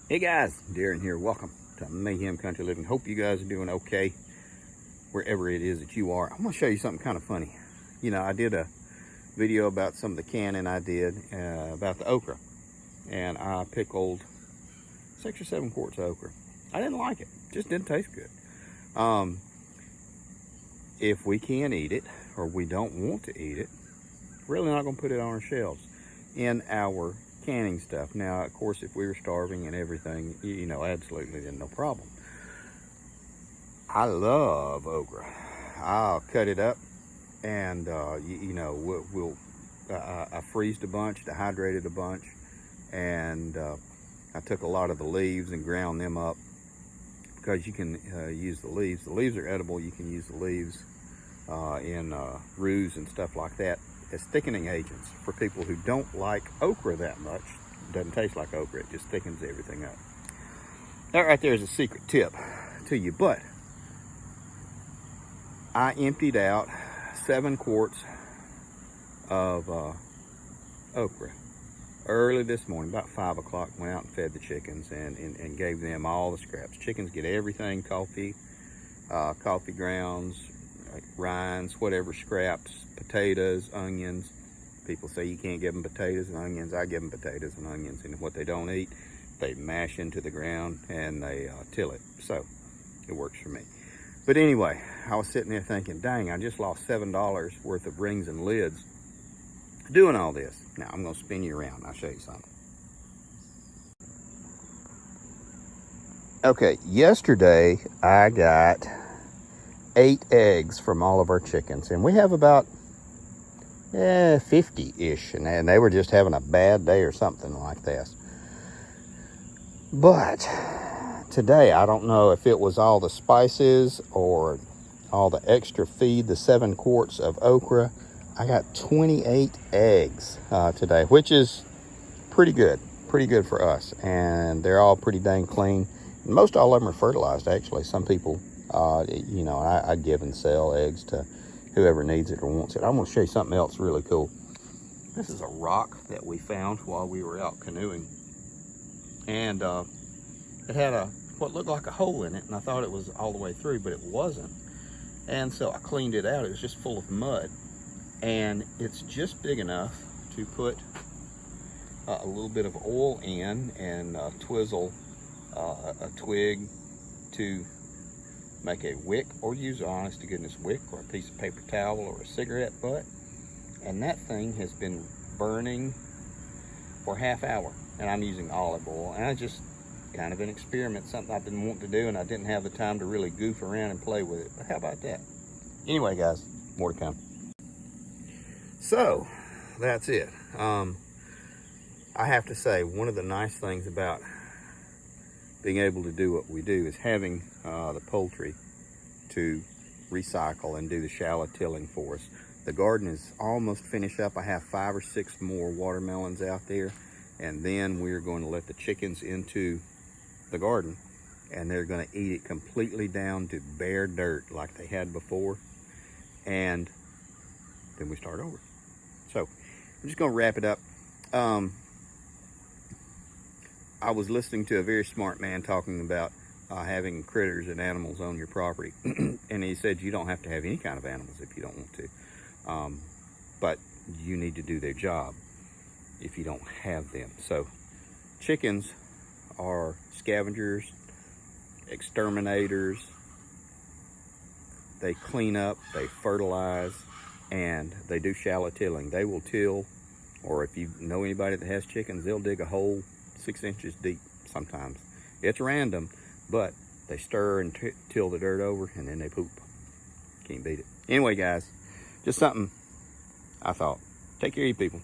Hey guys, Darren here. Welcome to Mayhem Country Living. Hope you guys are doing okay wherever it is that you are. I'm going to show you something kind of funny. You know, I did a video about some of the canning I did about the okra. And I pickled 6 or 7 quarts of okra. I didn't like it. Just didn't taste good. If we can't eat it, or we don't want to eat it, we're really not going to put it on our shelves in our canning stuff. Now, of course, if we were starving and everything, you know, absolutely then no problem. I love okra. I'll cut it up and I freezed a bunch, dehydrated a bunch, and I took a lot of the leaves and ground them up because you can use the leaves. The leaves are edible. You can use the leaves in roux and stuff like that as thickening agents for people who don't like okra that much. It doesn't taste like okra, it just thickens everything up. That right there is a secret tip to you. But I emptied out 7 quarts of okra early this morning, about 5 o'clock. Went out and fed the chickens and gave them all the scraps. Chickens get everything: coffee grounds, rinds, whatever scraps, potatoes, onions. People say you can't give them potatoes and onions. I give them potatoes and onions, and what they don't eat, they mash into the ground and they till it. So it works for me. But anyway, I was sitting there thinking, dang, I just lost $7 worth of rings and lids doing all this. Now I'm going to spin you around. I'll show you something. Okay, yesterday I got 8 eggs from all of our chickens, and we have about 50-ish, and they were just having a bad day or something like this. But today, I don't know if it was all the spices or all the extra feed, the 7 quarts of okra. I got 28 eggs today, which is pretty good for us, and they're all pretty dang clean. Most all of them are fertilized, actually. Some people, I give and sell eggs to whoever needs it or wants it. I'm going to show you something else really cool. This is a rock that we found while we were out canoeing, and it had what looked like a hole in it, and I thought it was all the way through, but it wasn't. And so I cleaned it out. It was just full of mud, and it's just big enough to put a little bit of oil in and twizzle a twig to make a wick, or use an honest to goodness wick, or a piece of paper towel, or a cigarette butt. And that thing has been burning for a half hour, and I'm using olive oil. And I just kind of an experiment, something I've been wanting to do, and I didn't have the time to really goof around and play with it. But how about that? Anyway, guys, more to come. So that's it. I have to say, one of the nice things about being able to do what we do is having the poultry to recycle and do the shallow tilling for us. The garden is almost finished up. I have 5 or 6 more watermelons out there, and then we're going to let the chickens into the garden, and they're going to eat it completely down to bare dirt like they had before, and then we start over. So I'm just going to wrap it up. I was listening to a very smart man talking about having critters and animals on your property. And he said you don't have to have any kind of animals if you don't want to. But you need to do their job if you don't have them. So chickens are scavengers, exterminators. They clean up, they fertilize, and they do shallow tilling. They will till, or if you know anybody that has chickens, they'll dig a hole 6 inches deep sometimes. It's random, but they stir and till the dirt over, and then they poop. Can't beat it. Anyway, guys, just something I thought. Take care of you people.